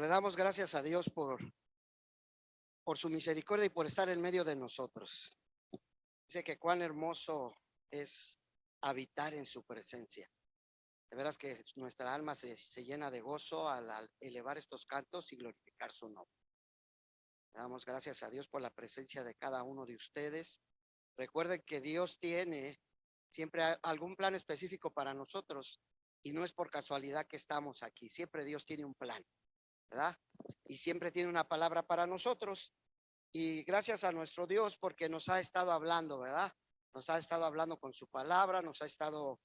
Le damos gracias a Dios por su misericordia y por estar en medio de nosotros. Dice que cuán hermoso es habitar en su presencia. De veras que nuestra alma se llena de gozo al elevar estos cantos y glorificar su nombre. Le damos gracias a Dios por la presencia de cada uno de ustedes. Recuerden que Dios tiene siempre algún plan específico para nosotros y no es por casualidad que estamos aquí. Siempre Dios tiene un plan, ¿verdad? Y siempre tiene una palabra para nosotros. Y gracias a nuestro Dios porque nos ha estado hablando, ¿verdad? Nos ha estado hablando con su palabra, nos ha estado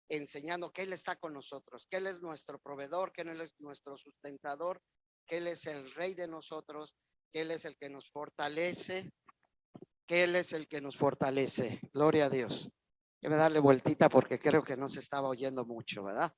enseñando que Él está con nosotros, que Él es nuestro proveedor, que Él es nuestro sustentador, que Él es el rey de nosotros, que Él es el que nos fortalece, que Él es el que nos fortalece. Gloria a Dios. Debe darle vueltita porque creo que no se estaba oyendo mucho, ¿verdad?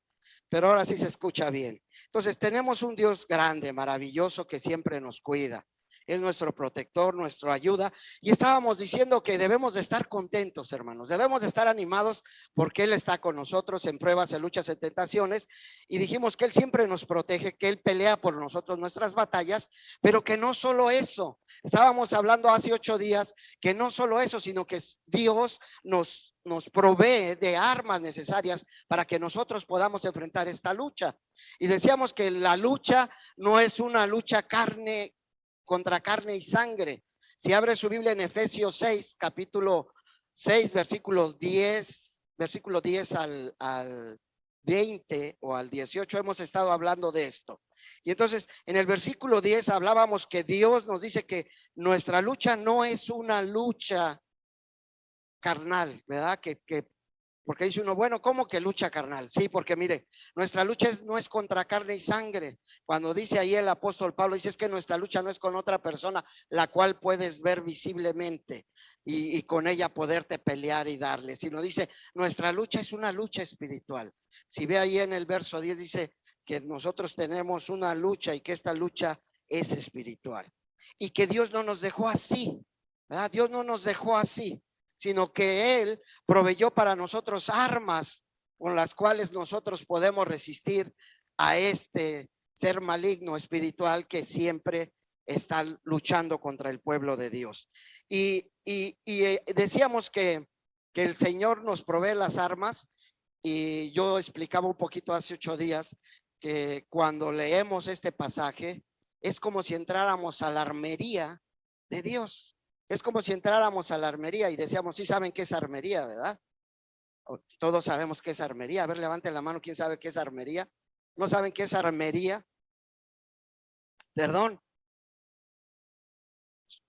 Pero ahora sí se escucha bien. Entonces tenemos un Dios grande, maravilloso, que siempre nos cuida. Es nuestro protector, nuestra ayuda. Y estábamos diciendo que debemos de estar contentos, hermanos. Debemos de estar animados porque Él está con nosotros en pruebas, en luchas, en tentaciones. Y dijimos que Él siempre nos protege, que Él pelea por nosotros nuestras batallas, pero que no solo eso. Estábamos hablando hace 8 días que no solo eso, sino que Dios nos provee de armas necesarias para que nosotros podamos enfrentar esta lucha. Y decíamos que la lucha no es una lucha contra carne y sangre. Si abre su Biblia en Efesios 6, capítulo 6, versículo 10 al 20 o al 18, hemos estado hablando de esto. Y entonces en el versículo 10 hablábamos que Dios nos dice que nuestra lucha no es una lucha carnal, ¿verdad? Porque dice uno, bueno, ¿cómo que lucha carnal? Sí, porque mire, nuestra lucha no es contra carne y sangre. Cuando dice ahí el apóstol Pablo, dice es que nuestra lucha no es con otra persona, la cual puedes ver visiblemente y con ella poderte pelear y darle, sino dice, nuestra lucha es una lucha espiritual. Si ve ahí en el verso 10 dice que nosotros tenemos una lucha y que esta lucha es espiritual. Y que Dios no nos dejó así, ¿verdad? Dios no nos dejó así, sino que Él proveyó para nosotros armas con las cuales nosotros podemos resistir a este ser maligno espiritual que siempre está luchando contra el pueblo de Dios. Y decíamos que el Señor nos provee las armas, y yo explicaba un poquito hace 8 días que cuando leemos este pasaje es como si entráramos a la armería de Dios. Es como si entráramos a la armería y decíamos, sí saben qué es armería, ¿verdad? Todos sabemos qué es armería. A ver, levanten la mano, ¿quién sabe qué es armería? ¿No saben qué es armería? Perdón.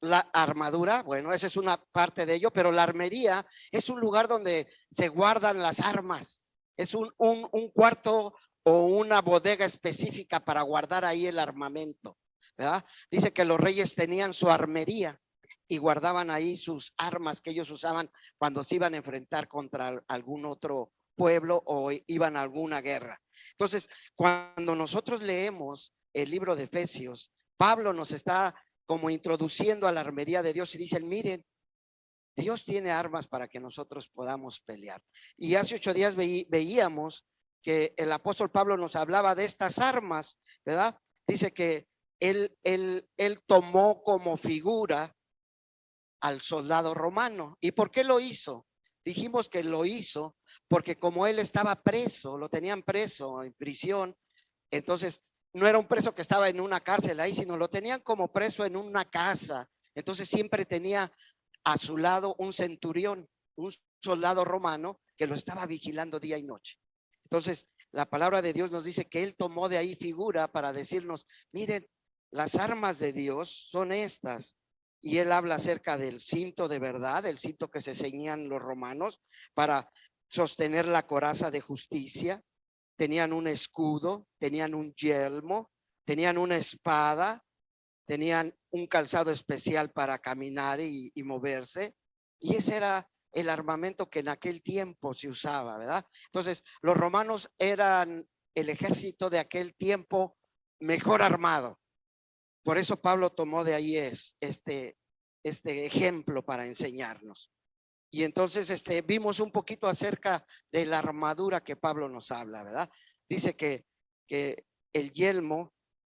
La armadura, bueno, esa es una parte de ello, pero la armería es un lugar donde se guardan las armas. Es un cuarto o una bodega específica para guardar ahí el armamento, ¿verdad? Dice que los reyes tenían su armería y guardaban ahí sus armas que ellos usaban cuando se iban a enfrentar contra algún otro pueblo o iban a alguna guerra. Entonces, cuando nosotros leemos el libro de Efesios, Pablo nos está como introduciendo a la armería de Dios y dicen, miren, Dios tiene armas para que nosotros podamos pelear. Y hace 8 días veíamos que el apóstol Pablo nos hablaba de estas armas, ¿verdad? Dice que él tomó como figura al soldado romano. ¿Y por qué lo hizo? Dijimos que lo hizo porque como él estaba preso, lo tenían preso en prisión, entonces no era un preso que estaba en una cárcel ahí, sino lo tenían como preso en una casa. Entonces siempre tenía a su lado un centurión, un soldado romano que lo estaba vigilando día y noche. Entonces la palabra de Dios nos dice que él tomó de ahí figura para decirnos, miren, las armas de Dios son estas. Y él habla acerca del cinto de verdad, el cinto que se ceñían los romanos para sostener la coraza de justicia. Tenían un escudo, tenían un yelmo, tenían una espada, tenían un calzado especial para caminar y moverse. Y ese era el armamento que en aquel tiempo se usaba, ¿verdad? Entonces, los romanos eran el ejército de aquel tiempo mejor armado. Por eso Pablo tomó de ahí este ejemplo para enseñarnos. Y entonces vimos un poquito acerca de la armadura que Pablo nos habla, ¿verdad? Dice que el yelmo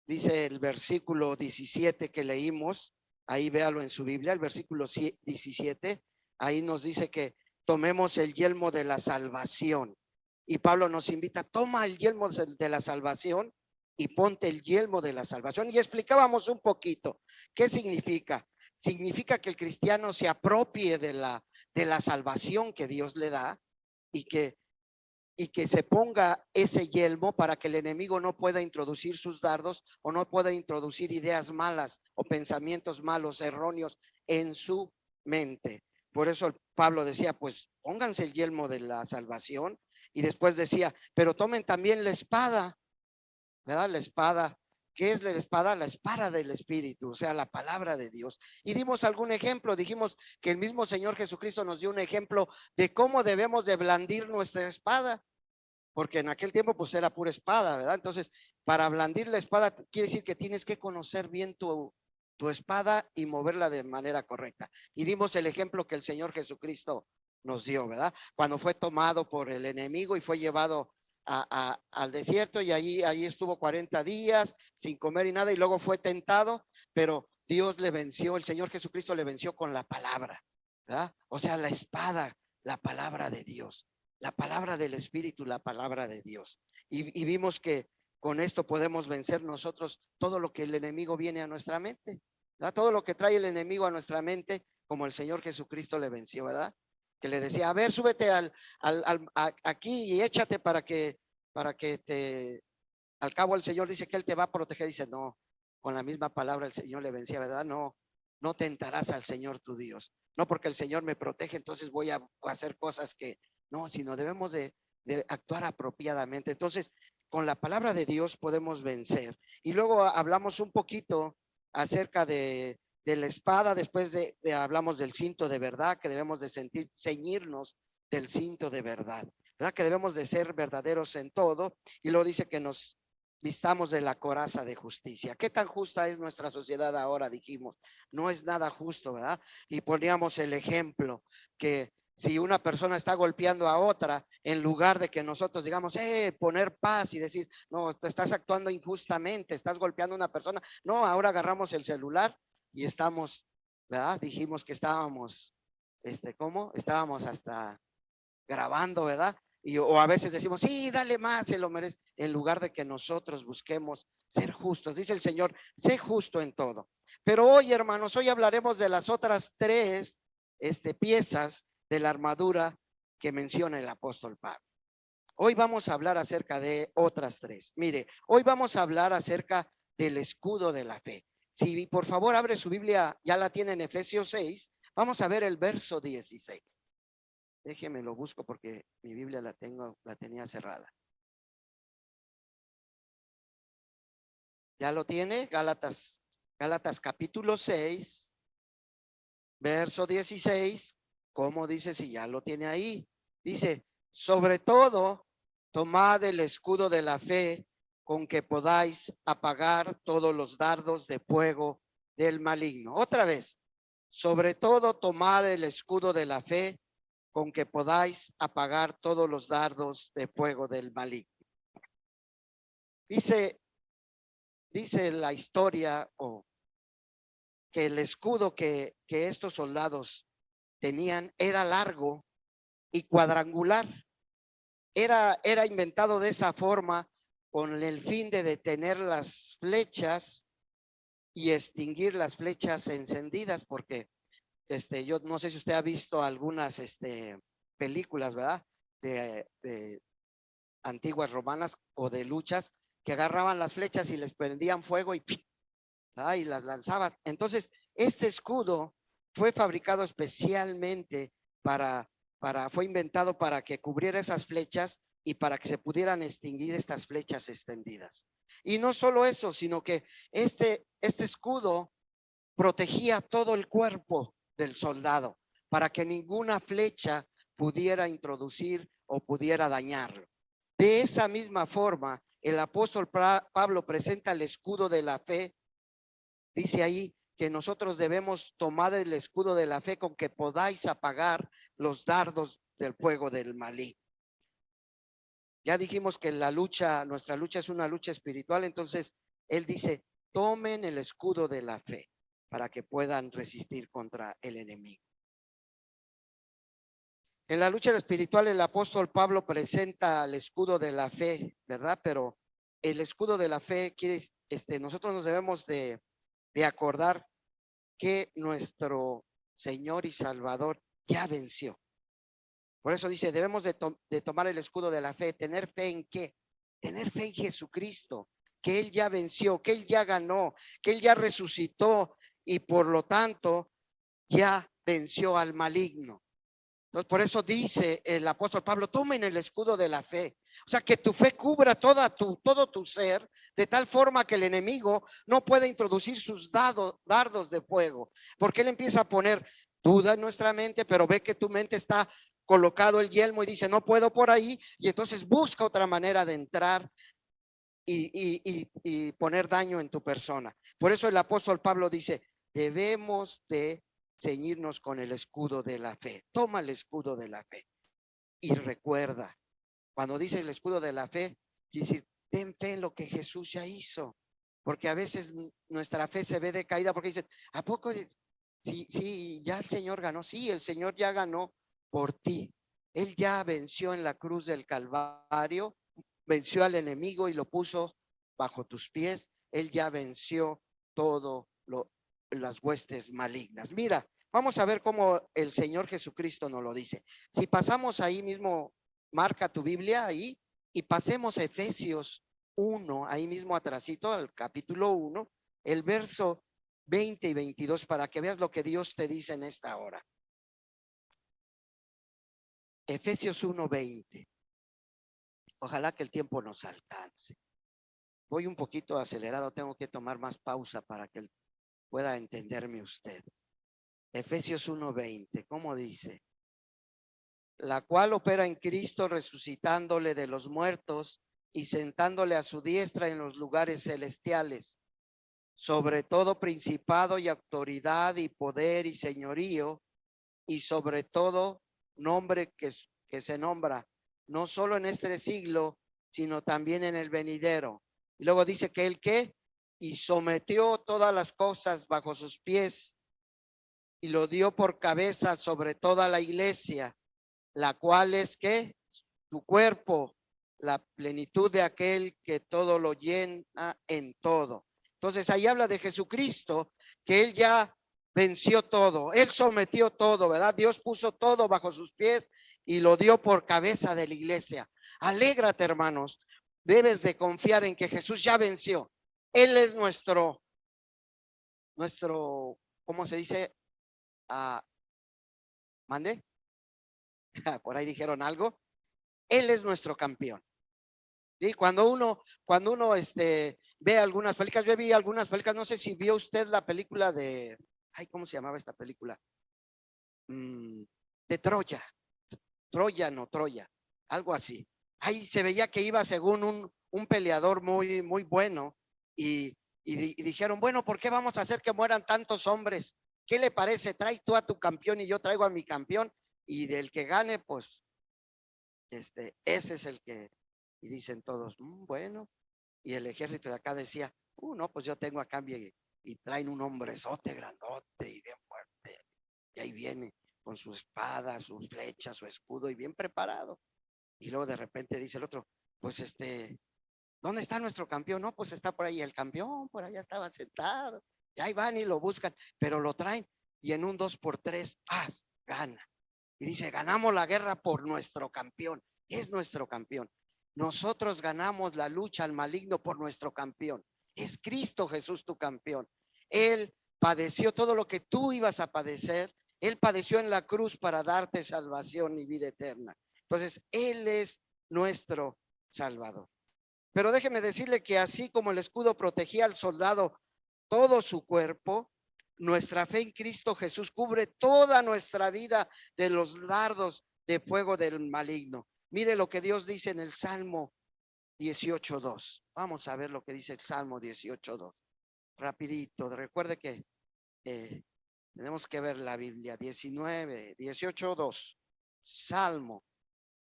dice el versículo 17 que leímos, ahí véalo en su Biblia, el versículo 17, ahí nos dice que tomemos el yelmo de la salvación. Y Pablo nos invita, toma el yelmo de la salvación y ponte el yelmo de la salvación. Y explicábamos un poquito qué significa. Significa que el cristiano se apropie de la salvación que Dios le da y que se ponga ese yelmo para que el enemigo no pueda introducir sus dardos o no pueda introducir ideas malas o pensamientos malos, erróneos en su mente. Por eso Pablo decía, pues pónganse el yelmo de la salvación, y después decía, pero tomen también la espada, ¿verdad? La espada. ¿Qué es la espada? La espada del Espíritu, o sea, la palabra de Dios. Y dimos algún ejemplo, dijimos que el mismo Señor Jesucristo nos dio un ejemplo de cómo debemos de blandir nuestra espada, porque en aquel tiempo pues era pura espada, ¿verdad? Entonces, para blandir la espada quiere decir que tienes que conocer bien tu espada y moverla de manera correcta. Y dimos el ejemplo que el Señor Jesucristo nos dio, ¿verdad? Cuando fue tomado por el enemigo y fue llevado al desierto, y ahí estuvo 40 días sin comer y nada, y luego fue tentado, pero Dios le venció, el Señor Jesucristo le venció con la palabra, ¿verdad? O sea, la espada, la palabra de Dios, la palabra del Espíritu, la palabra de Dios. Y vimos que con esto podemos vencer nosotros todo lo que el enemigo viene a nuestra mente, ¿verdad? Todo lo que trae el enemigo a nuestra mente, como el Señor Jesucristo le venció, ¿verdad? Que le decía, a ver, súbete aquí y échate para que al cabo el Señor dice que Él te va a proteger. Dice, no, con la misma palabra el Señor le vencía, ¿verdad? No, no tentarás al Señor tu Dios. No porque el Señor me protege, entonces voy a hacer cosas que no, sino debemos de actuar apropiadamente. Entonces, con la palabra de Dios podemos vencer. Y luego hablamos un poquito acerca de la espada, después hablamos del cinto de verdad, que debemos de ceñirnos del cinto de verdad, ¿verdad? Que debemos de ser verdaderos en todo. Y luego dice que nos vistamos de la coraza de justicia. ¿Qué tan justa es nuestra sociedad ahora? Dijimos, no es nada justo, ¿verdad? Y poníamos el ejemplo que si una persona está golpeando a otra, en lugar de que nosotros digamos, poner paz y decir, no, te estás actuando injustamente, estás golpeando a una persona. No, ahora agarramos el celular y estamos, ¿verdad? Dijimos que estábamos, ¿cómo? Estábamos hasta grabando, ¿verdad? O a veces decimos, sí, dale más, se lo merece, en lugar de que nosotros busquemos ser justos. Dice el Señor, sé justo en todo. Pero hoy, hermanos, hoy hablaremos de las otras tres piezas de la armadura que menciona el apóstol Pablo. Hoy vamos a hablar acerca de otras tres. Mire, hoy vamos a hablar acerca del escudo de la fe. Si por favor abre su Biblia, ya la tiene en Efesios 6, vamos a ver el verso 16. Déjeme lo busco porque mi Biblia la tenía cerrada. ¿Ya lo tiene? Gálatas capítulo 6, verso 16. ¿Cómo dice si ya lo tiene ahí? Dice, sobre todo, tomad el escudo de la fe con que podáis apagar todos los dardos de fuego del maligno. Otra vez, sobre todo, tomad el escudo de la fe con que podáis apagar todos los dardos de fuego del maligno. Dice la historia que el escudo que estos soldados tenían era largo y cuadrangular. Era inventado de esa forma con el fin de detener las flechas y extinguir las flechas encendidas, porque yo no sé si usted ha visto algunas películas, ¿verdad? De antiguas romanas o de luchas, que agarraban las flechas y les prendían fuego y las lanzaban. Entonces, este escudo fue fabricado especialmente fue inventado para que cubriera esas flechas y para que se pudieran extinguir estas flechas extendidas. Y no solo eso, sino que este escudo protegía todo el cuerpo del soldado para que ninguna flecha pudiera introducir o pudiera dañarlo. De esa misma forma, el apóstol Pablo presenta el escudo de la fe. Dice ahí que nosotros debemos tomar el escudo de la fe con que podáis apagar los dardos del fuego del maligno. Ya dijimos que nuestra lucha es una lucha espiritual, entonces Él dice, tomen el escudo de la fe para que puedan resistir contra el enemigo. En la lucha espiritual, el apóstol Pablo presenta el escudo de la fe, ¿verdad? Pero el escudo de la fe quiere, nosotros nos debemos de acordar que nuestro Señor y Salvador ya venció. Por eso dice, debemos de tomar el escudo de la fe. ¿Tener fe en qué? Tener fe en Jesucristo, que Él ya venció, que Él ya ganó, que Él ya resucitó y por lo tanto ya venció al maligno. Entonces, por eso dice el apóstol Pablo, tomen el escudo de la fe. O sea, que tu fe cubra todo tu ser, de tal forma que el enemigo no pueda introducir sus dardos de fuego, porque él empieza a poner duda en nuestra mente, pero ve que tu mente está colocado el yelmo y dice, no puedo por ahí, y entonces busca otra manera de entrar y poner daño en tu persona. Por eso el apóstol Pablo dice, debemos de ceñirnos con el escudo de la fe. Toma el escudo de la fe y recuerda, cuando dice el escudo de la fe, quiere decir, ten fe en lo que Jesús ya hizo, porque a veces nuestra fe se ve decaída porque dicen, ¿a poco? Sí, ya el Señor ganó. Sí, el Señor ya ganó por ti. Él ya venció en la cruz del Calvario, venció al enemigo y lo puso bajo tus pies. Él ya venció todo las huestes malignas. Mira, vamos a ver cómo el Señor Jesucristo nos lo dice. Si pasamos ahí mismo, marca tu Biblia ahí y pasemos a Efesios 1, ahí mismo atrasito, al capítulo 1, el verso 20 y 22, para que veas lo que Dios te dice en esta hora. Efesios 1:20. Ojalá que el tiempo nos alcance. Voy un poquito acelerado, tengo que tomar más pausa para que pueda entenderme usted. Efesios 1:20, ¿cómo dice? La cual opera en Cristo, resucitándole de los muertos y sentándole a su diestra en los lugares celestiales, sobre todo principado y autoridad y poder y señorío, y sobre todo nombre que se nombra, no solo en este siglo, sino también en el venidero. Y luego dice que él qué, y sometió todas las cosas bajo sus pies y lo dio por cabeza sobre toda la iglesia, la cual es que tu cuerpo, la plenitud de aquel que todo lo llena en todo. Entonces ahí habla de Jesucristo, que él ya venció todo, él sometió todo, ¿verdad? Dios puso todo bajo sus pies y lo dio por cabeza de la iglesia. Alégrate, hermanos, debes de confiar en que Jesús ya venció. Él es nuestro, ¿cómo se dice? ¿Mande? Por ahí dijeron algo. Él es nuestro campeón. Y cuando uno ve algunas películas, yo vi algunas películas, no sé si vio usted la película de, ¿cómo se llamaba esta película? De Troya, Troya, algo así. Ahí se veía que iba según un peleador muy, muy bueno y dijeron, bueno, ¿por qué vamos a hacer que mueran tantos hombres? ¿Qué le parece? Trae tú a tu campeón y yo traigo a mi campeón y del que gane, pues, ese es el que, y dicen todos, bueno, y el ejército de acá decía, no, pues yo tengo acá y traen un hombrezote grandote y bien fuerte, y ahí viene con su espada, sus flechas, su escudo y bien preparado. Y luego de repente dice el otro, pues ¿dónde está nuestro campeón? No, pues está por ahí el campeón, por allá estaba sentado, y ahí van y lo buscan, pero lo traen y en un 2x3, ¡paz! Gana. Y dice, ganamos la guerra por nuestro campeón, es nuestro campeón. Nosotros ganamos la lucha al maligno por nuestro campeón. Es Cristo Jesús tu campeón. Él padeció todo lo que tú ibas a padecer. Él padeció en la cruz para darte salvación y vida eterna. Entonces, Él es nuestro Salvador. Pero déjeme decirle que así como el escudo protegía al soldado todo su cuerpo, nuestra fe en Cristo Jesús cubre toda nuestra vida de los dardos de fuego del maligno. Mire lo que Dios dice en el Salmo 18:2. Vamos a ver lo que dice el Salmo 18:2. Rapidito, recuerde que tenemos que ver la Biblia. 18:2. Salmo,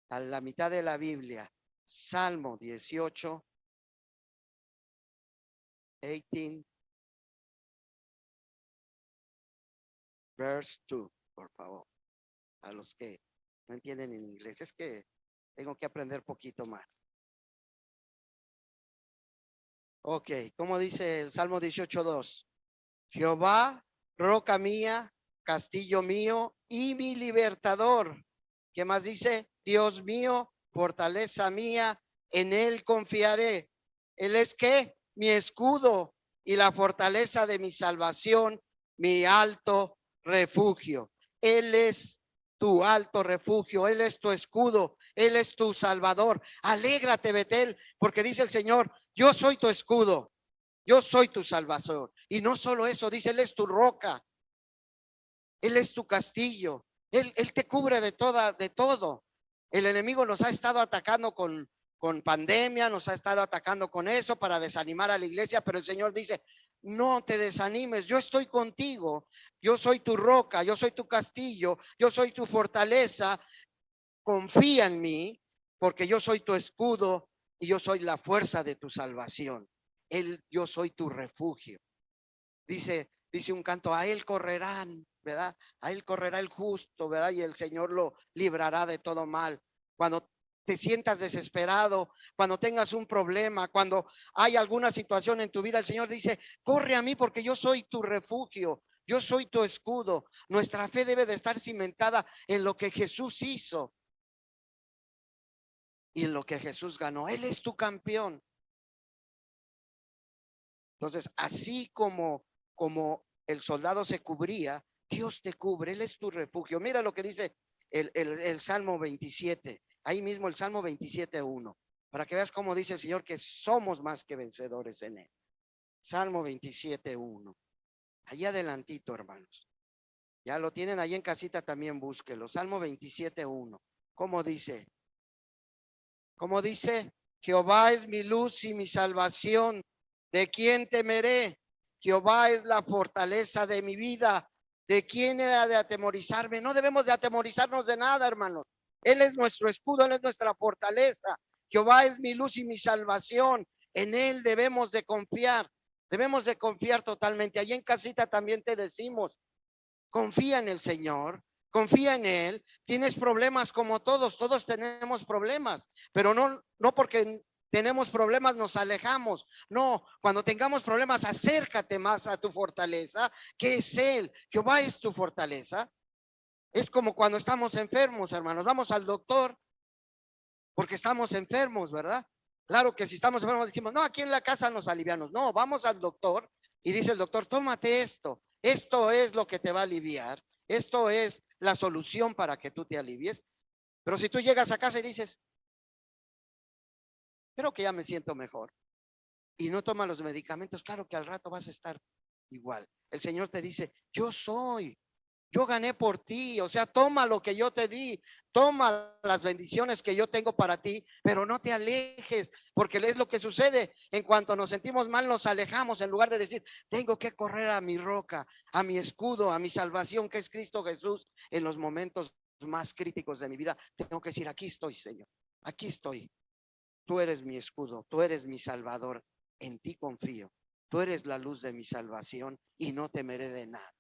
a la mitad de la Biblia. Salmo 18. 18, verse 2, por favor. A los que no entienden en inglés, es que tengo que aprender poquito más. Ok, ¿cómo dice el Salmo 18:2? Jehová, roca mía, castillo mío y mi libertador. ¿Qué más dice? Dios mío, fortaleza mía, en él confiaré. Él es que mi escudo y la fortaleza de mi salvación, mi alto refugio. Él es tu alto refugio, él es tu escudo, él es tu salvador. Alégrate, Betel, porque dice el Señor, yo soy tu escudo. Yo soy tu salvación. Y no solo eso, dice, él es tu roca. Él es tu castillo. Él te cubre de todo. El enemigo nos ha estado atacando con pandemia, nos ha estado atacando con eso para desanimar a la iglesia, pero el Señor dice, no te desanimes, yo estoy contigo. Yo soy tu roca, yo soy tu castillo, yo soy tu fortaleza. Confía en mí, porque yo soy tu escudo y yo soy la fuerza de tu salvación. Yo soy tu refugio. Dice un canto, a él correrán, ¿verdad? A él correrá el justo, ¿verdad? Y el Señor lo librará de todo mal. Cuando te sientas desesperado, cuando tengas un problema, cuando hay alguna situación en tu vida, el Señor dice, corre a mí porque yo soy tu refugio, yo soy tu escudo. Nuestra fe debe de estar cimentada en lo que Jesús hizo y en lo que Jesús ganó. Él es tu campeón. Entonces, así como el soldado se cubría, Dios te cubre, Él es tu refugio. Mira lo que dice el Salmo 27, ahí mismo el Salmo 27:1, para que veas cómo dice el Señor que somos más que vencedores en Él. Salmo 27:1, ahí adelantito, hermanos. Ya lo tienen ahí en casita, también búsquelo. Salmo 27:1, ¿cómo dice? ¿Cómo dice? Jehová es mi luz y mi salvación. ¿De quién temeré? Jehová es la fortaleza de mi vida. ¿De quién era de atemorizarme? No debemos de atemorizarnos de nada, hermanos. Él es nuestro escudo, Él es nuestra fortaleza. Jehová es mi luz y mi salvación. En Él debemos de confiar. Debemos de confiar totalmente. Allí en casita también te decimos, confía en el Señor, confía en Él. Tienes problemas como todos tenemos problemas, pero no porque tenemos problemas nos alejamos. No, cuando tengamos problemas, acércate más a tu fortaleza, que es Él. Jehová es tu fortaleza. Es como cuando estamos enfermos, hermanos. Vamos al doctor porque estamos enfermos, ¿verdad? Claro que si estamos enfermos decimos, no, aquí en la casa nos aliviamos. No, vamos al doctor y dice el doctor, tómate esto. Esto es lo que te va a aliviar. Esto es la solución para que tú te alivies. Pero si tú llegas a casa y dices, creo que ya me siento mejor, y no tomas los medicamentos, claro que al rato vas a estar igual. El Señor te dice, yo gané por ti, o sea, toma lo que yo te di, toma las bendiciones que yo tengo para ti, pero no te alejes, porque es lo que sucede. En cuanto nos sentimos mal, nos alejamos en lugar de decir, tengo que correr a mi roca, a mi escudo, a mi salvación, que es Cristo Jesús. En los momentos más críticos de mi vida, tengo que decir, aquí estoy, Señor, aquí estoy. Tú eres mi escudo, tú eres mi salvador, en ti confío. Tú eres la luz de mi salvación y no temeré de nada.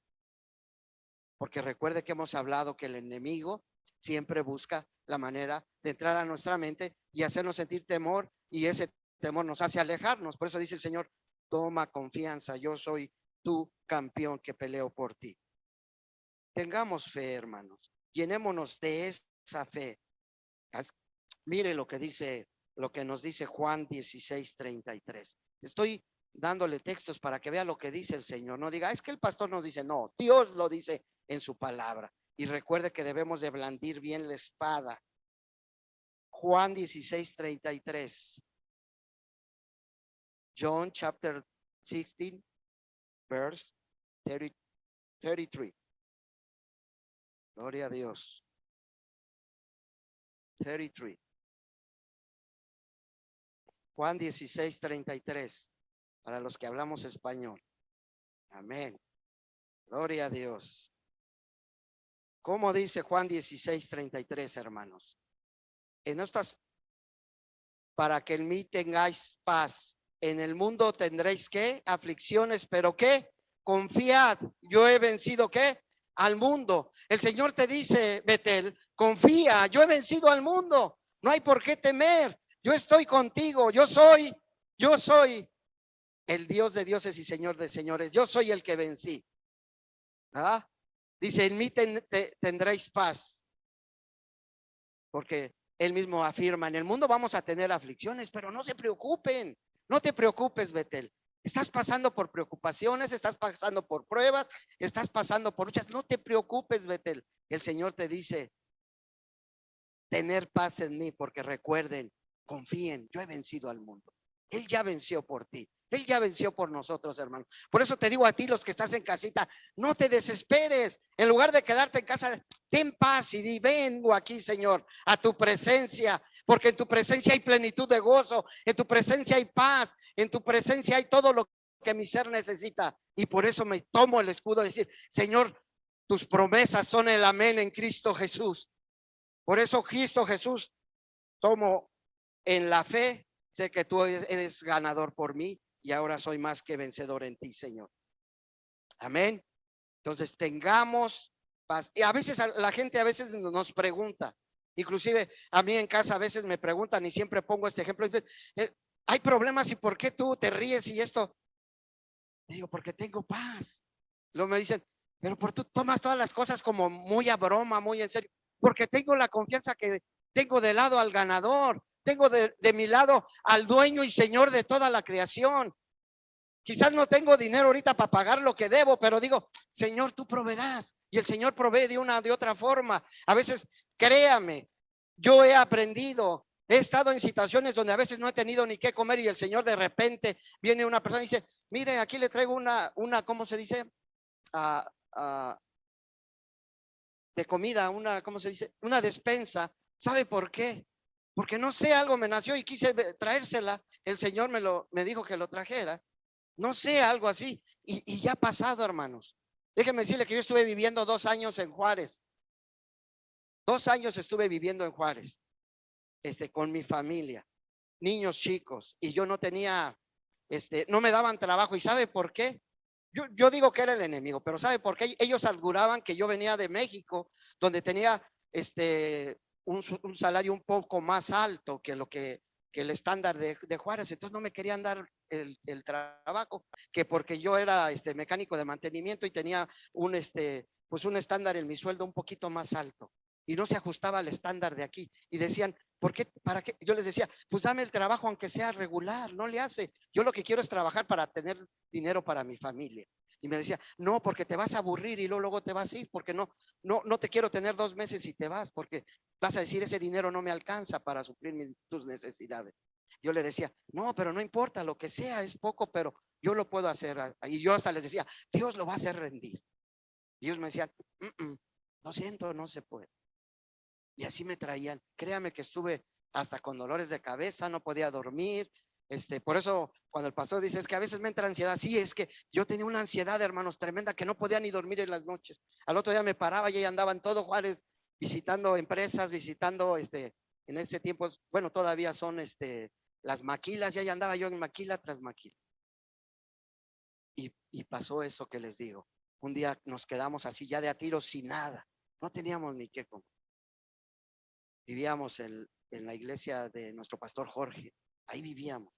Porque recuerde que hemos hablado que el enemigo siempre busca la manera de entrar a nuestra mente y hacernos sentir temor, y ese temor nos hace alejarnos. Por eso dice el Señor, toma confianza, yo soy tu campeón que peleo por ti. Tengamos fe, hermanos, llenémonos de esa fe. Mire lo que dice, lo que nos dice Juan 16:33. Estoy dándole textos para que vea lo que dice el Señor. No diga, es que el pastor nos dice, no, Dios lo dice en su palabra. Y recuerde que debemos de blandir bien la espada. Juan 16:33. John chapter 16, verse 33. Gloria a Dios. 33. Juan 16:33. Para los que hablamos español. Amén. Gloria a Dios. ¿Cómo dice Juan 16:33, hermanos? En estas, para que en mí tengáis paz. en el mundo tendréis ¿qué? Aflicciones, pero ¿qué? Confiad, yo he vencido ¿qué? Al mundo. El Señor te dice, Betel, confía, yo he vencido al mundo, no hay por qué temer, yo estoy contigo, yo soy el Dios de dioses y Señor de señores, yo soy el que vencí. ¿Ah? Dice, en mí tendréis paz, porque él mismo afirma, en el mundo vamos a tener aflicciones, pero no se preocupen, no te preocupes, Betel. Estás pasando por preocupaciones, estás pasando por pruebas, estás pasando por luchas, no te preocupes, Betel. El Señor te dice, tener paz en mí, porque recuerden, confíen, yo he vencido al mundo. Él ya venció por ti. Él ya venció por nosotros, hermano. Por eso te digo a ti, los que estás en casita, no te desesperes. En lugar de quedarte en casa, ten paz y di, vengo aquí, Señor, a tu presencia, porque en tu presencia hay plenitud de gozo, en tu presencia hay paz, en tu presencia hay todo lo que mi ser necesita. Y por eso me tomo el escudo de decir, Señor, tus promesas son el amén en Cristo Jesús. Por eso Cristo Jesús, tomo en la fe, sé que tú eres ganador por mí y ahora soy más que vencedor en ti, Señor. Amén. Entonces tengamos paz. Y a veces la gente a veces nos pregunta, inclusive a mí en casa a veces me preguntan y siempre pongo este ejemplo. Hay problemas y ¿por qué tú te ríes y esto? Digo, porque tengo paz. Luego me dicen, pero por tú tomas todas las cosas como muy a broma, muy en serio. Porque tengo la confianza que tengo de lado al ganador, tengo de mi lado al dueño y Señor de toda la creación. Quizás no tengo dinero ahorita para pagar lo que debo, pero digo, Señor, tú proveerás. Y el Señor provee de otra forma. A veces, créame, yo he aprendido, he estado en situaciones donde a veces no he tenido ni qué comer y el Señor de repente viene una persona y dice, mire, aquí le traigo una ¿cómo se dice? De comida, ¿cómo se dice? Una despensa. ¿Sabe por qué? Porque no sé, algo me nació y quise traérsela. El Señor me dijo que lo trajera. No sé, algo así. Y ya ha pasado, hermanos. Déjenme decirle que yo estuve viviendo 2 años en Juárez. 2 años estuve viviendo en Juárez, con mi familia, niños chicos, y yo no tenía, no me daban trabajo. ¿Y sabe por qué? Yo digo que era el enemigo, pero ¿sabe por qué? Ellos auguraban que yo venía de México, donde tenía un salario un poco más alto que lo que el estándar de Juárez. Entonces no me querían dar el trabajo, que porque yo era mecánico de mantenimiento y tenía pues un estándar en mi sueldo un poquito más alto y no se ajustaba al estándar de aquí. Y decían, ¿por qué? ¿Para qué? Yo les decía, pues dame el trabajo aunque sea regular, no le hace. Yo lo que quiero es trabajar para tener dinero para mi familia. Y me decía, no, porque te vas a aburrir y luego te vas a ir, porque no te quiero tener 2 meses y te vas, porque vas a decir, ese dinero no me alcanza para suplir tus necesidades. Yo le decía, no, pero no importa, lo que sea es poco, pero yo lo puedo hacer. Y yo hasta les decía, Dios lo va a hacer rendir. Y ellos me decían, lo siento, no se puede. Y así me traían. Créame que estuve hasta con dolores de cabeza, no podía dormir. Por eso cuando el pastor dice, es que a veces me entra ansiedad. Sí, es que yo tenía una ansiedad, hermanos, tremenda, que no podía ni dormir en las noches. Al otro día me paraba y andaba en todo Juárez visitando empresas, visitando en ese tiempo, bueno, todavía son las maquilas, y ahí andaba yo en maquila tras maquila. Y pasó eso que les digo. Un día nos quedamos así ya de a tiro sin nada. No teníamos ni qué comer. Vivíamos en la iglesia de nuestro pastor Jorge. Ahí vivíamos.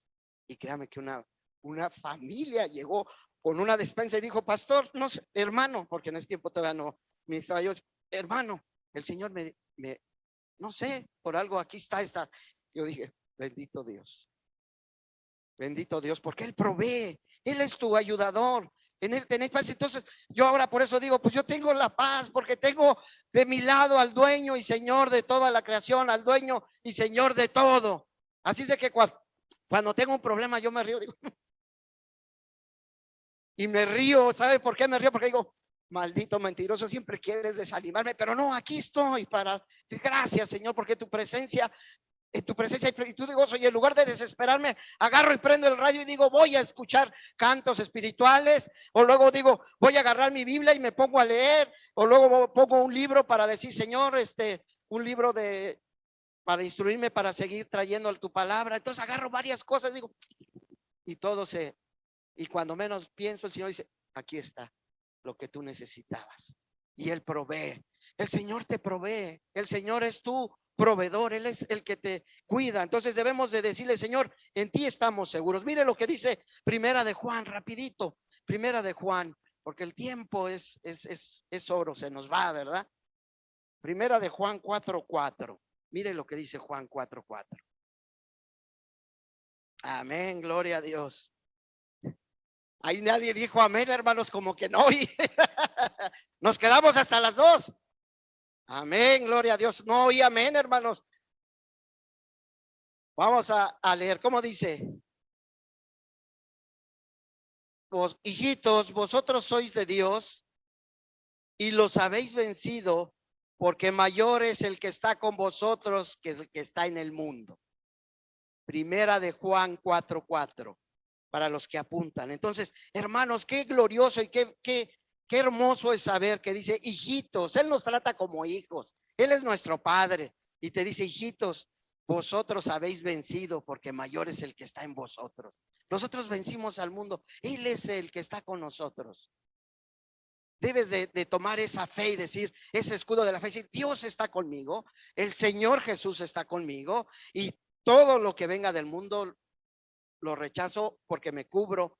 Y créame que una familia llegó con una despensa y dijo, pastor, no sé, hermano, porque en ese tiempo todavía no ministraba yo, hermano, el Señor no sé, por algo aquí está. Yo dije, bendito Dios, porque Él provee, Él es tu ayudador, en Él tenés paz. Entonces yo ahora por eso digo, pues yo tengo la paz, porque tengo de mi lado al dueño y Señor de toda la creación, al dueño y Señor de todo. Así es de que cuando tengo un problema yo me río, digo, y me río. ¿Sabe por qué me río? Porque digo, maldito mentiroso, siempre quieres desanimarme, pero no, aquí estoy para, gracias Señor, porque en tu presencia hay plenitud de gozo. Y en lugar de desesperarme, agarro y prendo el radio y digo, voy a escuchar cantos espirituales, o luego digo, voy a agarrar mi Biblia y me pongo a leer, o luego pongo un libro para decir, Señor, un libro para instruirme, para seguir trayendo tu palabra. Entonces agarro varias cosas, digo, y y cuando menos pienso, el Señor dice, aquí está lo que tú necesitabas. Y Él provee. El Señor te provee. El Señor es tu proveedor. Él es el que te cuida. Entonces debemos de decirle, Señor, en ti estamos seguros. Mire lo que dice Primera de Juan, rapidito. Primera de Juan, porque el tiempo es oro, se nos va, ¿verdad? Primera de Juan 4:4. Mire lo que dice Juan 4:4. Amén, gloria a Dios. Ahí nadie dijo amén, hermanos, como que no. Nos quedamos hasta las 2. Amén, gloria a Dios. No oí amén, hermanos. Vamos a leer, ¿cómo dice? Hijitos, vosotros sois de Dios y los habéis vencido, porque mayor es el que está con vosotros que el que está en el mundo. Primera de Juan 4:4, para los que apuntan. Entonces, hermanos, qué glorioso y qué hermoso es saber que dice, hijitos, Él nos trata como hijos. Él es nuestro Padre y te dice, hijitos, vosotros habéis vencido porque mayor es el que está en vosotros. Nosotros vencimos al mundo. Él es el que está con nosotros. Debes de tomar esa fe y decir, ese escudo de la fe, decir, Dios está conmigo, el Señor Jesús está conmigo y todo lo que venga del mundo lo rechazo porque me cubro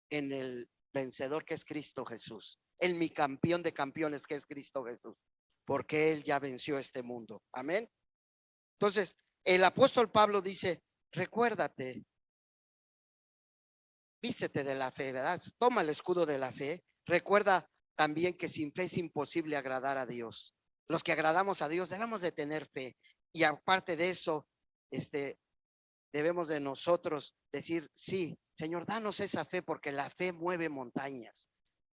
en el vencedor que es Cristo Jesús, en mi campeón de campeones que es Cristo Jesús, porque Él ya venció este mundo. Amén. Entonces, el apóstol Pablo dice, recuérdate, vístete de la fe, ¿verdad? Toma el escudo de la fe. Recuerda también que sin fe es imposible agradar a Dios. Los que agradamos a Dios debemos de tener fe. Y aparte de eso, debemos de nosotros decir, sí, Señor, danos esa fe, porque la fe mueve montañas,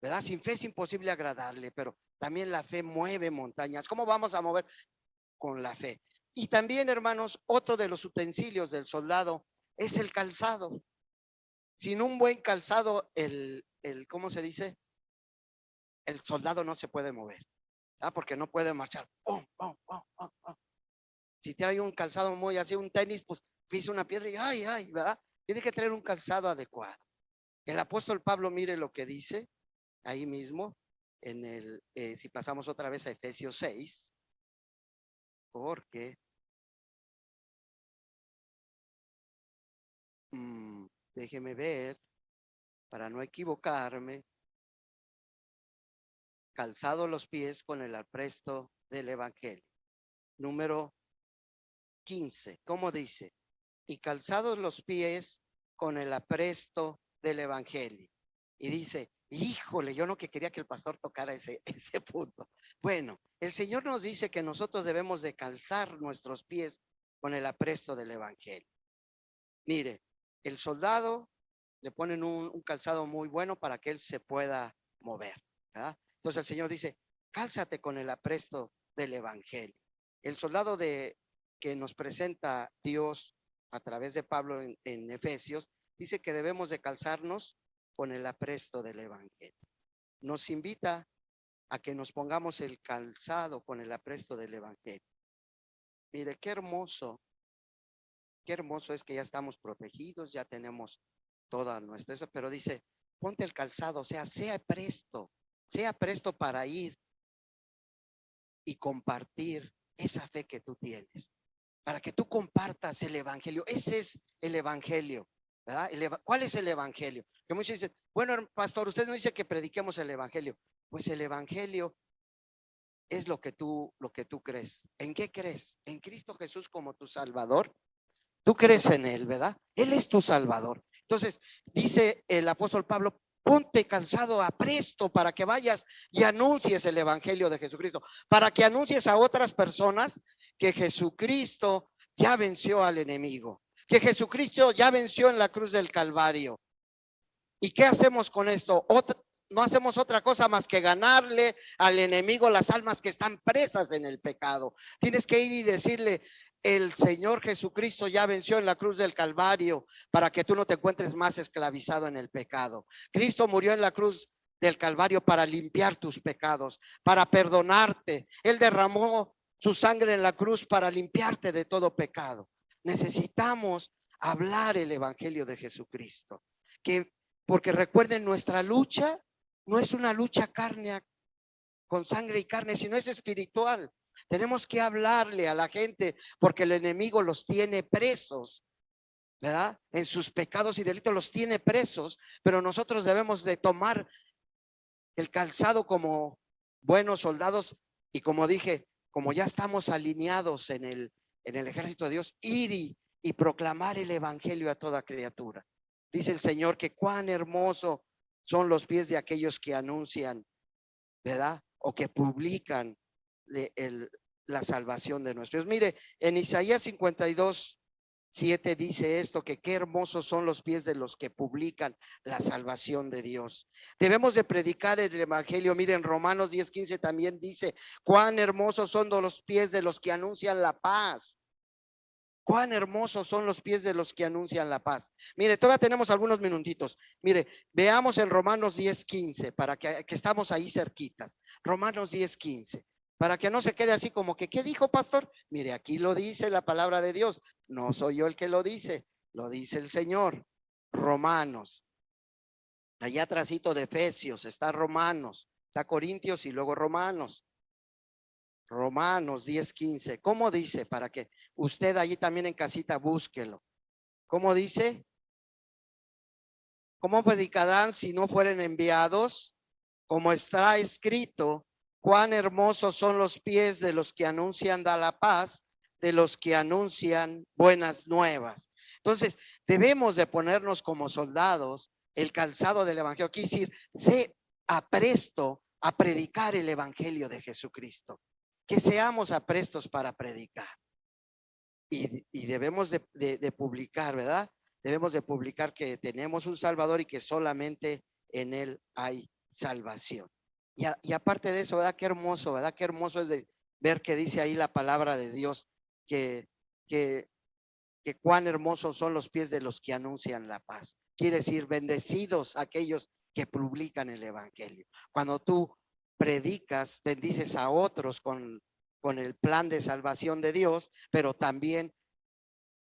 ¿verdad? Sin fe es imposible agradarle, pero también la fe mueve montañas. ¿Cómo vamos a mover? Con la fe. Y también, hermanos, otro de los utensilios del soldado es el calzado. Sin un buen calzado, ¿cómo se dice? El soldado no se puede mover, ¿verdad? Porque no puede marchar. ¡Pum, pum, pum, pum, pum! Si te hay un calzado muy así, un tenis, pues pisa una piedra y ay, ¿verdad? Tiene que tener un calzado adecuado. El apóstol Pablo, mire lo que dice ahí mismo, si pasamos otra vez a Efesios 6, porque déjeme ver, para no equivocarme, calzado los pies con el apresto del evangelio. Número 15, ¿cómo dice? Y calzados los pies con el apresto del evangelio. Y dice, híjole, yo no que quería que el pastor tocara ese punto. Bueno, el Señor nos dice que nosotros debemos de calzar nuestros pies con el apresto del evangelio. Mire, el soldado le ponen un calzado muy bueno para que él se pueda mover, ¿verdad? Entonces el Señor dice, cálzate con el apresto del evangelio. El soldado que nos presenta Dios a través de Pablo en Efesios, dice que debemos de calzarnos con el apresto del evangelio. Nos invita a que nos pongamos el calzado con el apresto del evangelio. Mire, qué hermoso es que ya estamos protegidos, ya tenemos toda nuestra, pero dice, ponte el calzado, o sea, sea presto para ir y compartir esa fe que tú tienes, para que tú compartas el evangelio. Ese es el evangelio, ¿verdad? ¿Cuál es el evangelio? Que muchos dicen, bueno, pastor, usted no dice que prediquemos el evangelio. Pues el evangelio es lo que tú crees. ¿En qué crees? En Cristo Jesús como tu Salvador. Tú crees en Él, ¿verdad? Él es tu Salvador. Entonces, dice el apóstol Pablo, ponte calzado apresto para que vayas y anuncies el evangelio de Jesucristo, para que anuncies a otras personas que Jesucristo ya venció al enemigo, que Jesucristo ya venció en la cruz del Calvario. ¿Y qué hacemos con esto? No hacemos otra cosa más que ganarle al enemigo las almas que están presas en el pecado. Tienes que ir y decirle, el Señor Jesucristo ya venció en la cruz del Calvario para que tú no te encuentres más esclavizado en el pecado. Cristo murió en la cruz del Calvario para limpiar tus pecados, para perdonarte. Él derramó su sangre en la cruz para limpiarte de todo pecado. Necesitamos hablar el evangelio de Jesucristo. Porque recuerden, nuestra lucha no es una lucha con sangre y carne, sino es espiritual. Tenemos que hablarle a la gente porque el enemigo los tiene presos, ¿verdad? En sus pecados y delitos los tiene presos, pero nosotros debemos de tomar el calzado como buenos soldados y, como dije, como ya estamos alineados en el ejército de Dios, ir y proclamar el evangelio a toda criatura. Dice el Señor que cuán hermoso son los pies de aquellos que anuncian, ¿verdad? O que publican la salvación de nuestros. Mire, en Isaías 52:7 dice esto, que qué hermosos son los pies de los que publican la salvación de Dios. Debemos de predicar el evangelio. Miren, Romanos 10:15 también dice, cuán hermosos son los pies de los que anuncian la paz. Cuán hermosos son los pies de los que anuncian la paz. Mire, todavía tenemos algunos minutitos. Mire, veamos el Romanos 10:15 para que estamos ahí cerquitas. Romanos 10:15. Para que no se quede así como que, ¿qué dijo, pastor? Mire, aquí lo dice la palabra de Dios. No soy yo el que lo dice el Señor. Romanos. Allá atrásito de Efesios está Romanos, está Corintios y luego Romanos. Romanos 10:15. ¿Cómo dice? Para que usted allí también en casita búsquelo. ¿Cómo dice? ¿Cómo predicarán si no fueren enviados? Como está escrito, cuán hermosos son los pies de los que anuncian la paz, de los que anuncian buenas nuevas. Entonces, debemos de ponernos como soldados el calzado del evangelio. Quiere decir, sé apresto a predicar el evangelio de Jesucristo. Que seamos aprestos para predicar. Y debemos de publicar, ¿verdad? Debemos de publicar que tenemos un Salvador y que solamente en Él hay salvación. Y aparte de eso, ¿verdad? Qué hermoso, ¿verdad? Qué hermoso es de ver que dice ahí la palabra de Dios, que cuán hermosos son los pies de los que anuncian la paz. Quiere decir, bendecidos aquellos que publican el evangelio. Cuando tú predicas, bendices a otros con el plan de salvación de Dios, pero también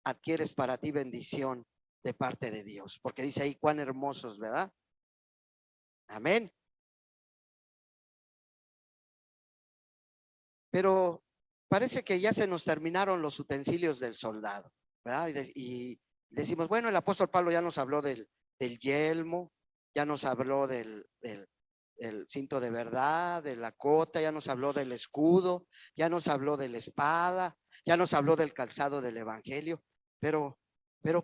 adquieres para ti bendición de parte de Dios, porque dice ahí cuán hermosos, ¿verdad? Amén. Pero parece que ya se nos terminaron los utensilios del soldado, ¿verdad? Y decimos, bueno, el apóstol Pablo ya nos habló del yelmo, ya nos habló del cinto de verdad, de la cota, ya nos habló del escudo, ya nos habló de la espada, ya nos habló del calzado del evangelio, pero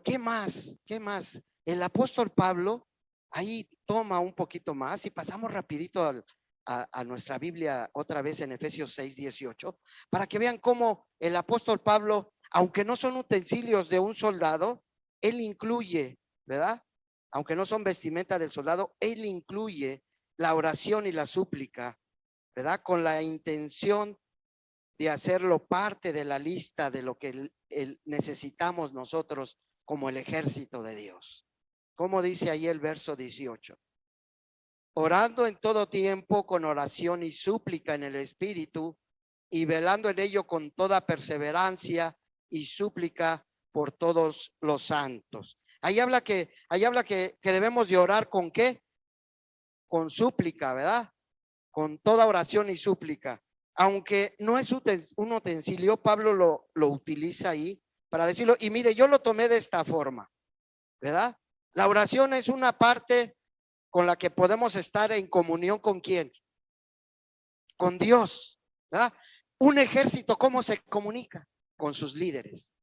¿qué más? ¿Qué más? El apóstol Pablo ahí toma un poquito más y pasamos rapidito a nuestra Biblia otra vez en Efesios 6:18, para que vean cómo el apóstol Pablo, aunque no son utensilios de un soldado, él incluye, ¿verdad? Aunque no son vestimenta del soldado, él incluye la oración y la súplica, ¿verdad? Con la intención de hacerlo parte de la lista de lo que necesitamos nosotros como el ejército de Dios. Como dice ahí el verso 18. Orando en todo tiempo con oración y súplica en el Espíritu y velando en ello con toda perseverancia y súplica por todos los santos. Ahí habla que debemos de orar ¿con qué? Con súplica, ¿verdad? Con toda oración y súplica. Aunque no es un utensilio, Pablo lo utiliza ahí para decirlo. Y mire, yo lo tomé de esta forma, ¿verdad? La oración es una parte con la que podemos estar en comunión ¿con quién? Con Dios, ¿verdad? Un ejército, ¿cómo se comunica? Con sus líderes.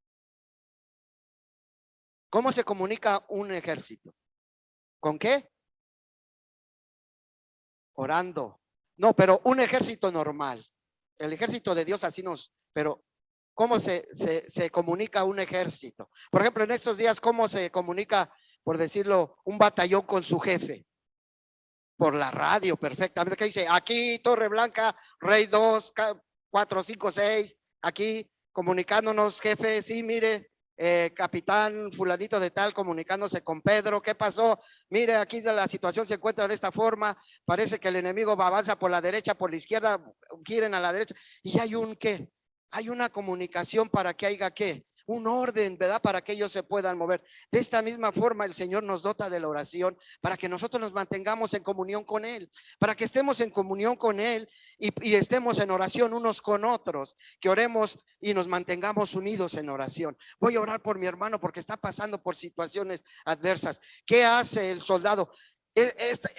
¿Cómo se comunica un ejército? ¿Con qué? Orando. No, pero un ejército normal. El ejército de Dios así pero ¿cómo se comunica un ejército? Por ejemplo, en estos días, ¿cómo se comunica, por decirlo, un batallón con su jefe? Por la radio, perfectamente. ¿Qué dice? Aquí, Torre Blanca, Rey 2, 4, 5, 6, aquí comunicándonos, jefe, sí, mire, capitán fulanito de tal comunicándose con Pedro, ¿qué pasó? Mire, aquí la situación se encuentra de esta forma, parece que el enemigo avanza por la derecha, por la izquierda, quieren a la derecha, y hay ¿qué? Hay una comunicación para que haya ¿qué? un orden, ¿verdad? Para que ellos se puedan mover. De esta misma forma el Señor nos dota de la oración para que nosotros nos mantengamos en comunión con Él, para que estemos en comunión con Él y estemos en oración unos con otros, que oremos y nos mantengamos unidos en oración. Voy a orar por mi hermano porque está pasando por situaciones adversas. ¿Qué hace el soldado?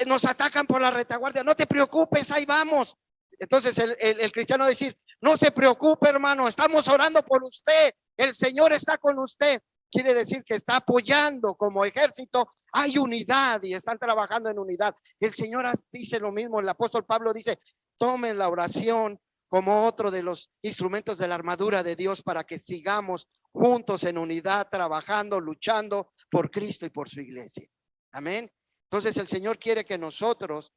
Nos atacan por la retaguardia. No te preocupes, ahí vamos. Entonces el cristiano decir, no se preocupe, hermano, estamos orando por usted, el Señor está con usted. Quiere decir que está apoyando como ejército, hay unidad y están trabajando en unidad. El Señor dice lo mismo, el apóstol Pablo dice, tomen la oración como otro de los instrumentos de la armadura de Dios para que sigamos juntos en unidad, trabajando, luchando por Cristo y por su iglesia. Amén. Entonces el Señor quiere que nosotros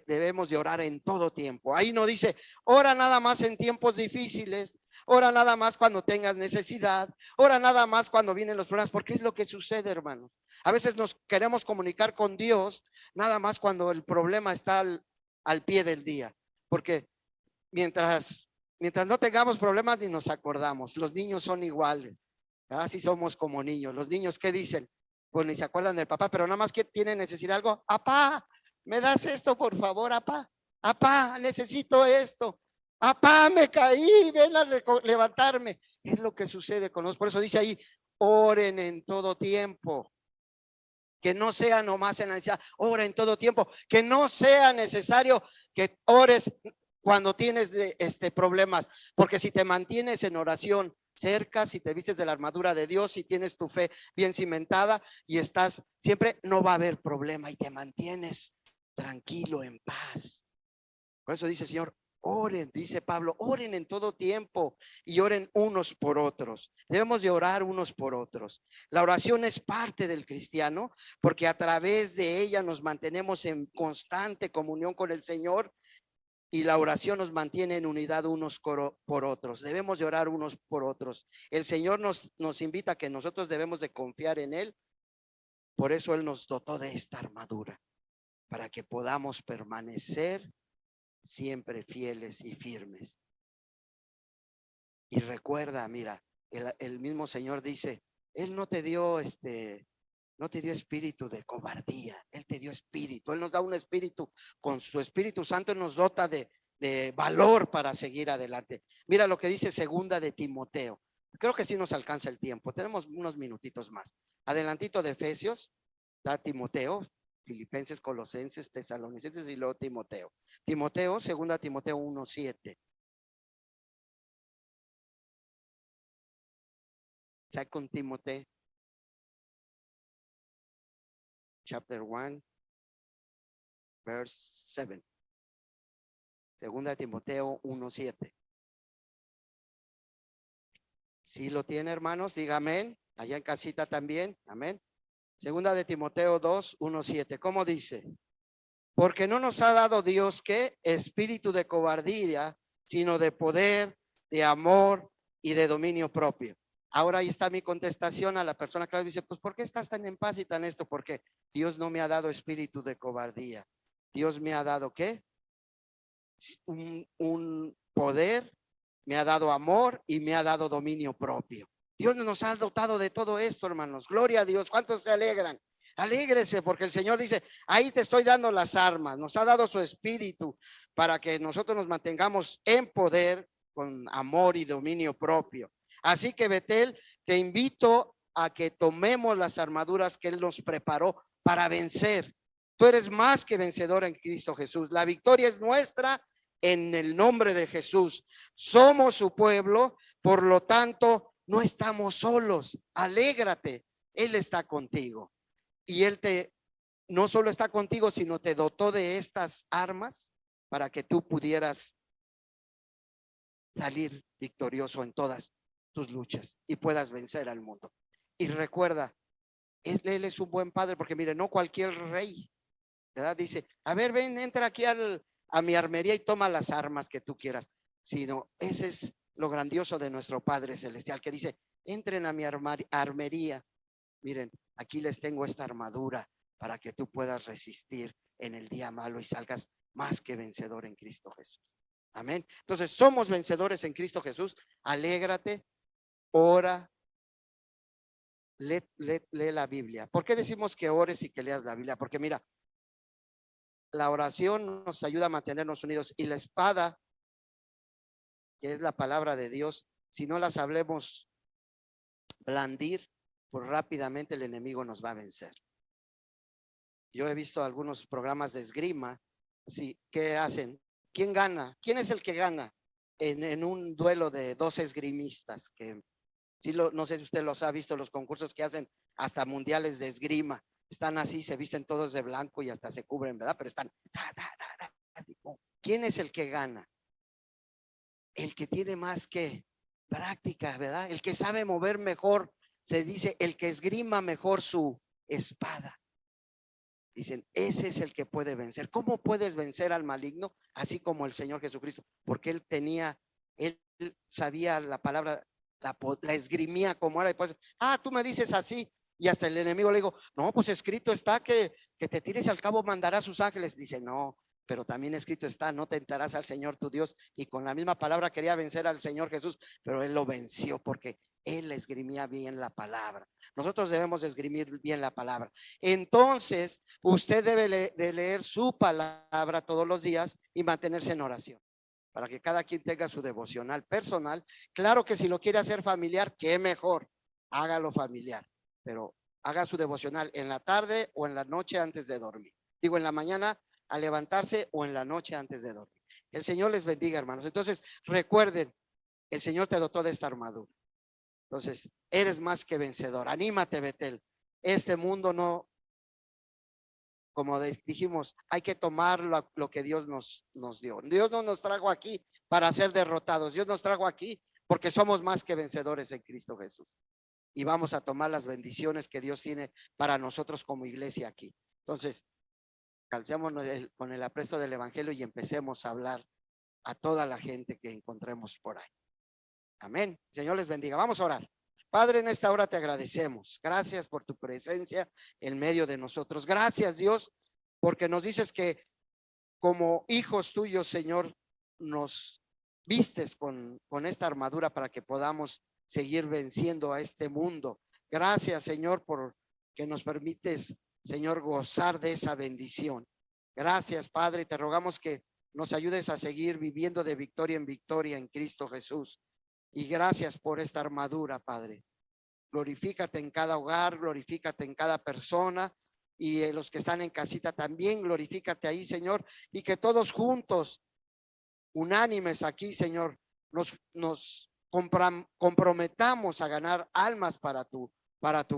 debemos de orar en todo tiempo. Ahí no dice, ora nada más en tiempos difíciles, ora nada más cuando tengas necesidad, ora nada más cuando vienen los problemas, porque es lo que sucede, hermanos. A veces nos queremos comunicar con Dios nada más cuando el problema está al pie del día, porque mientras no tengamos problemas ni nos acordamos. Los niños son iguales, así somos como niños. Los niños, ¿qué dicen? Pues ni se acuerdan del papá, pero nada más que tienen necesidad de algo. Apá, ¿me das esto, por favor, apá? Apá, necesito esto. Apá, me caí, ven a levantarme. Es lo que sucede con nosotros. Por eso dice ahí, oren en todo tiempo. Que no sea nomás en la necesidad, ora en todo tiempo. Que no sea necesario que ores cuando tienes problemas, porque si te mantienes en oración cerca, si te vistes de la armadura de Dios, si tienes tu fe bien cimentada y estás siempre, no va a haber problema y te mantienes tranquilo, en paz. Por eso dice el Señor, oren, dice Pablo, oren en todo tiempo y oren unos por otros. Debemos de orar unos por otros. La oración es parte del cristiano porque a través de ella nos mantenemos en constante comunión con el Señor. Y la oración nos mantiene en unidad unos por otros. Debemos de orar unos por otros. El Señor nos invita a que nosotros debemos de confiar en Él. Por eso Él nos dotó de esta armadura, para que podamos permanecer siempre fieles y firmes. Y recuerda, mira, el mismo Señor dice, Él no te dio no te dio espíritu de cobardía, Él te dio espíritu, Él nos da un espíritu, con su Espíritu Santo nos dota de valor para seguir adelante. Mira lo que dice segunda de Timoteo, creo que sí nos alcanza el tiempo, tenemos unos minutitos más. Adelantito de Efesios, está Timoteo, Filipenses, Colosenses, Tesalonicenses y luego Timoteo. Timoteo, segunda Timoteo 1:7. Second Timothy chapter 1 verse 7. Segunda Timoteo 1:7. Si lo tiene, hermanos, diga amén. Allá en casita también, amén. Segunda de Timoteo 2:1-7. ¿Cómo dice? Porque no nos ha dado Dios ¿qué? Espíritu de cobardía, sino de poder, de amor y de dominio propio. Ahora ahí está mi contestación a la persona que dice, pues ¿por qué estás tan en paz y tan esto? Porque Dios no me ha dado espíritu de cobardía. Dios me ha dado ¿qué? Un poder, me ha dado amor y me ha dado dominio propio. Dios nos ha dotado de todo esto, hermanos. Gloria a Dios. ¿Cuántos se alegran? Alégrese porque el Señor dice, ahí te estoy dando las armas. Nos ha dado su espíritu para que nosotros nos mantengamos en poder con amor y dominio propio. Así que Betel, te invito a que tomemos las armaduras que Él nos preparó para vencer. Tú eres más que vencedor en Cristo Jesús. La victoria es nuestra en el nombre de Jesús. Somos su pueblo, por lo tanto, no estamos solos. Alégrate, Él está contigo. Y Él no solo está contigo, sino te dotó de estas armas para que tú pudieras salir victorioso en todas tus luchas y puedas vencer al mundo. Y recuerda, Él es un buen padre, porque mire, no cualquier rey, ¿verdad? Dice, a ver, ven, entra aquí a mi armería y toma las armas que tú quieras. Sino, ese es lo grandioso de nuestro Padre Celestial, que dice, entren a mi armería. Miren, aquí les tengo esta armadura para que tú puedas resistir en el día malo y salgas más que vencedor en Cristo Jesús. Amén. Entonces, somos vencedores en Cristo Jesús. Alégrate, ora, lee la Biblia. ¿Por qué decimos que ores y que leas la Biblia? Porque mira, la oración nos ayuda a mantenernos unidos y la espada, que es la palabra de Dios, si no las hablemos blandir, pues rápidamente el enemigo nos va a vencer. Yo he visto algunos programas de esgrima, sí, ¿qué hacen? ¿Quién gana? ¿Quién es el que gana en un duelo de dos esgrimistas? Que sí, no sé si usted los ha visto, los concursos que hacen hasta mundiales de esgrima. Están así, se visten todos de blanco y hasta se cubren, ¿verdad? Pero están. ¿Quién es el que gana? El que tiene más que práctica, ¿verdad? El que sabe mover mejor, se dice, el que esgrima mejor su espada. Dicen, ese es el que puede vencer. ¿Cómo puedes vencer al maligno? Así como el Señor Jesucristo, porque él sabía la palabra, la esgrimía como era. Y pues, tú me dices así. Y hasta el enemigo le digo, no, pues escrito está que te tires al cabo, mandará a sus ángeles. Dice, no, pero también escrito está, no tentarás al Señor tu Dios. Y con la misma palabra quería vencer al Señor Jesús, pero él lo venció porque él esgrimía bien la palabra. Nosotros debemos esgrimir bien la palabra. Entonces, usted debe de leer su palabra todos los días y mantenerse en oración, para que cada quien tenga su devocional personal. Claro que si lo quiere hacer familiar, qué mejor, hágalo familiar, pero haga su devocional en la tarde o en la noche antes de dormir. Digo, en la mañana al levantarse o en la noche antes de dormir. El Señor les bendiga, hermanos. Entonces, recuerden, el Señor te dotó de esta armadura. Entonces, eres más que vencedor. Anímate, Betel. Este mundo no, como dijimos, hay que tomar lo que Dios nos dio. Dios no nos trajo aquí para ser derrotados. Dios nos trajo aquí porque somos más que vencedores en Cristo Jesús. Y vamos a tomar las bendiciones que Dios tiene para nosotros como iglesia aquí. Entonces, calcémonos con el apresto del evangelio y empecemos a hablar a toda la gente que encontremos por ahí. Amén. Señor les bendiga. Vamos a orar. Padre, en esta hora te agradecemos. Gracias por tu presencia en medio de nosotros. Gracias, Dios, porque nos dices que como hijos tuyos, Señor, nos vistes con esta armadura para que podamos seguir venciendo a este mundo. Gracias, Señor, por que nos permites, Señor, gozar de esa bendición. Gracias, Padre, te rogamos que nos ayudes a seguir viviendo de victoria en victoria en Cristo Jesús. Y gracias por esta armadura, Padre. Glorifícate en cada hogar, glorifícate en cada persona y los que están en casita también, glorifícate ahí, Señor, y que todos juntos, unánimes aquí, Señor, nos comprometamos a ganar almas para tu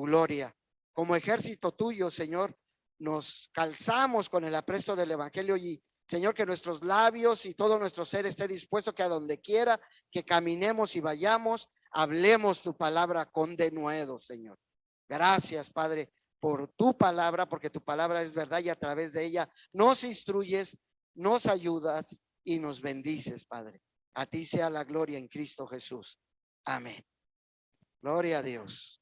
gloria. Como ejército tuyo, Señor, nos calzamos con el apresto del evangelio y Señor, que nuestros labios y todo nuestro ser esté dispuesto que a donde quiera que caminemos y vayamos, hablemos tu palabra con denuedo, Señor. Gracias, Padre, por tu palabra, porque tu palabra es verdad y a través de ella nos instruyes, nos ayudas y nos bendices, Padre. A ti sea la gloria en Cristo Jesús. Amén. Gloria a Dios.